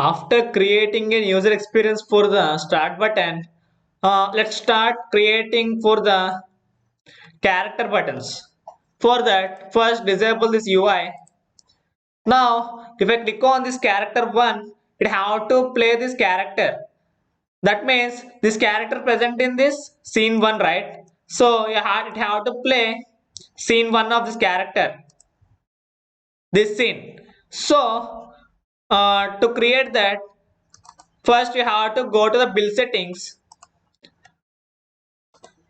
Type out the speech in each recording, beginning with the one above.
After creating a user experience for the start button, let's start creating for the character buttons. For that, first disable this UI. Now, if I click on this character 1, it have to play this character. That means this character present in this scene 1, right? So it have to play scene 1 of this character, this scene. So to create that, first you have to go to the build settings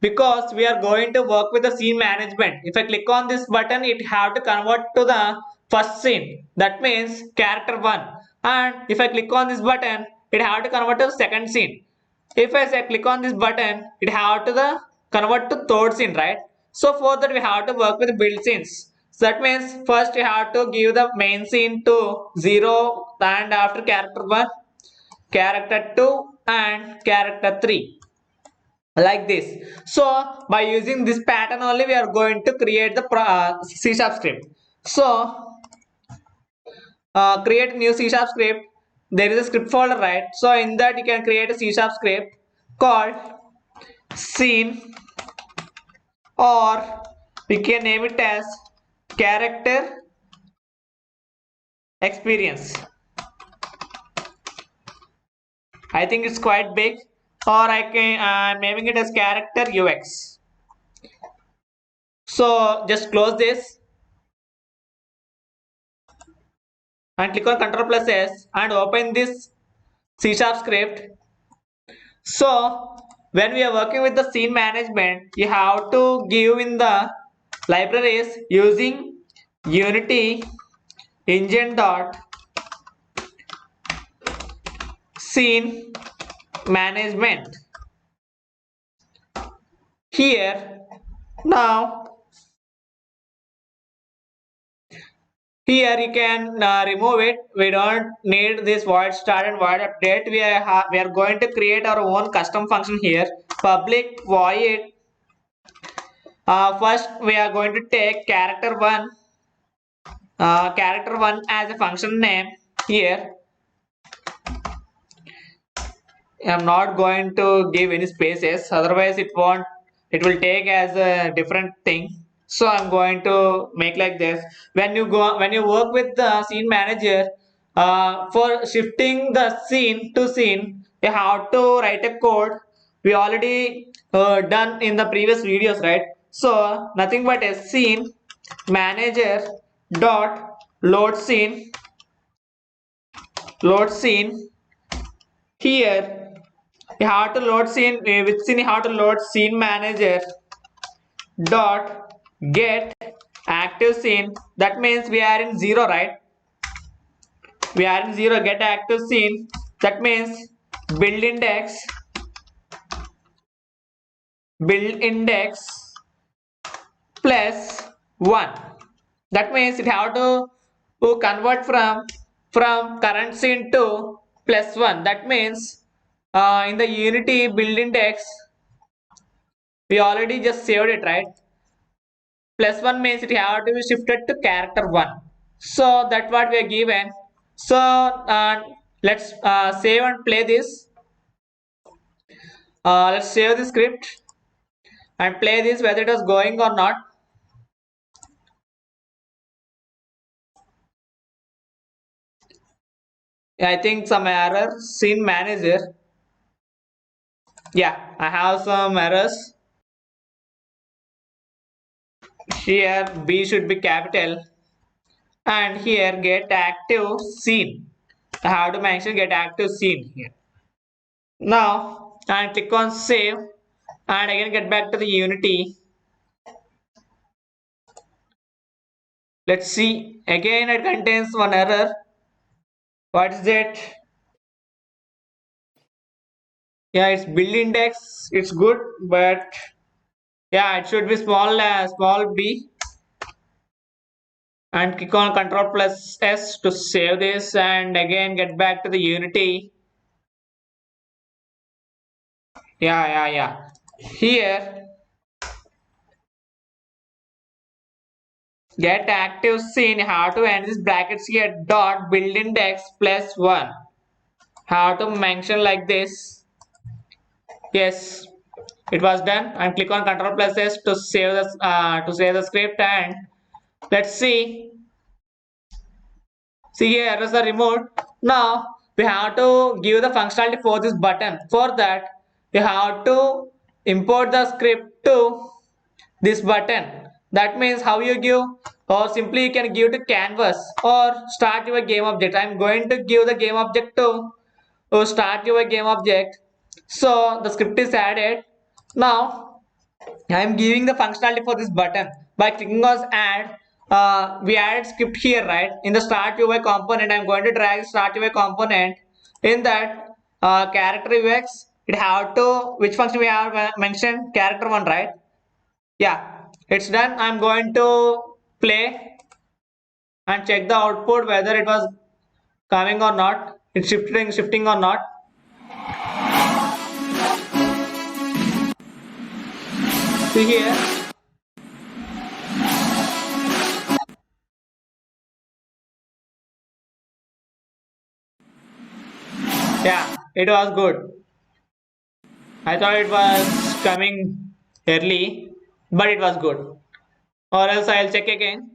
because we are going to work with the scene management. If I click on this button, it have to convert to the first scene. That means character 1. And if I click on this button, it have to convert to the second scene. If I say click on this button, it have to the convert to third scene, right? So for that we have to work with the build scenes. So that means first you have to give the main scene to 0 and after character 1, character 2 and character 3, like this. So by using this pattern only we are going to create the C# script. So create new C# script. There is a script folder, right? So in that you can create a C# script called scene, or we can name it as character experience. I think it's quite big, or I can naming it as character UX. So just close this and click on Ctrl+S and open this C# script. So when we are working with the scene management, you have to give in the libraries using Unity engine dot scene management. Here now, here you can remove it. We don't need this void start and void update. We are going to create our own custom function here. Public void. First we are going to take character 1 as a function name. Here I'm not going to give any spaces, otherwise it will take as a different thing. So I'm going to make like this. When you work with the scene manager, for shifting the scene to scene, you have to write a code. We already done in the previous videos, right? So nothing but a scene manager dot load scene. Here you have to load scene with scene. You have to load scene manager dot get active scene. That means we are in 0, right? We are in 0. Get active scene. That means build index plus 1. That means it have to convert from current scene to plus 1. That means in the Unity build index we already just saved it, right? Plus 1 means it have to be shifted to character 1. So that's what we are given. So let's save and play this. Let's save the script and play this whether it was going or not. I think some error. Scene manager. Yeah, I have some errors. Here B should be capital, and here get active scene. I have to mention get active scene here. Now and click on save and again get back to the Unity. Let's see, again it contains one error. What is it? Yeah, it's build index. It's good, but yeah, it should be small b. And click on Ctrl+S to save this and again get back to the Unity. Yeah. Here, get active scene. How to end this brackets here dot build index plus 1. Have to mention like this. Yes, it was done. And click on Control plus S to save the script. And let's see. See here, errors are removed. Now we have to give the functionality for this button. For that, you have to import the script to this button. That means how you give, or simply you can give to canvas or start your game object. I'm going to give the game object to start your game object. So the script is added. Now I am giving the functionality for this button by clicking on add. We added script here, right? In the start UI component, I'm going to drag start UI component. In that character UX, it have to which function we have mentioned character one, right? Yeah, it's done. I'm going to play and check the output whether it was coming or not. It's shifting or not. See here. Yeah, it was good. I thought it was coming early, but it was good. Or else I'll check again.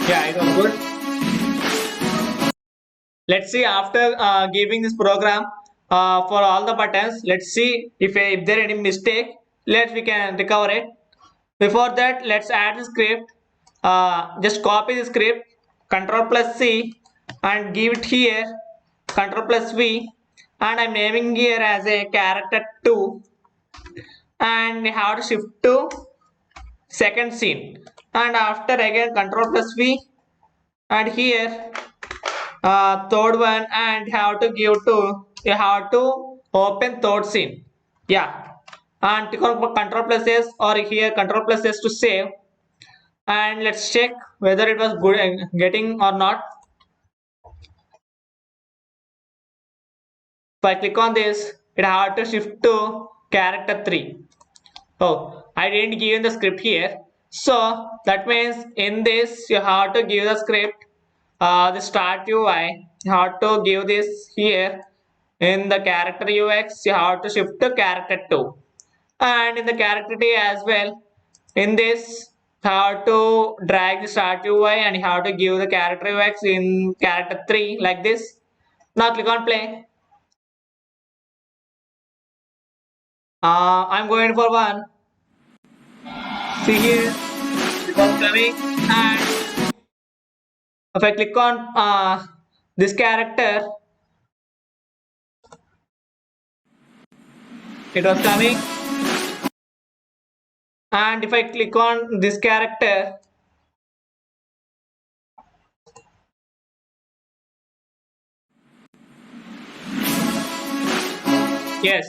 Yeah, it was good. Let's see after giving this program for all the buttons. Let's see if there any mistake. We can recover it. Before that, let's add the script. Just copy the script. Control plus C and give it here. Control plus V, and I'm naming here as a character 2, and we have to shift to second scene, and after again control plus V, and here third one, and you have to open third scene. Yeah, and click on control plus S or here control plus S to save, and let's check whether it was good getting or not. If I click on this, it have to shift to character 3. Oh, I didn't give the script here. So that means in this you have to give the script, the start UI. You have to give this here. In the character UX, you have to shift to character 2. And in the character T as well. In this, you have to drag the start UI and you have to give the character UX in character 3 like this. Now click on play. I'm going for one. See here, it was coming, and if I click on this character, it was coming, and if I click on this character, yes.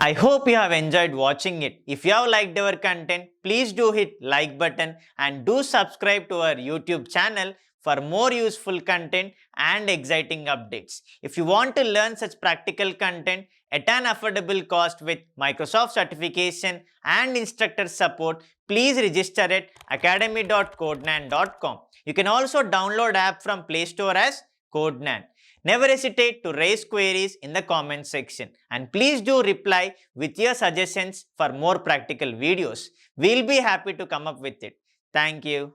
I hope you have enjoyed watching it. If you have liked our content, please do hit like button and do subscribe to our YouTube channel for more useful content and exciting updates. If you want to learn such practical content at an affordable cost with Microsoft certification and instructor support, please register at academy.codenan.com. You can also download app from Play Store as Codenan. Never hesitate to raise queries in the comment section, and please do reply with your suggestions for more practical videos. We'll be happy to come up with it. Thank you.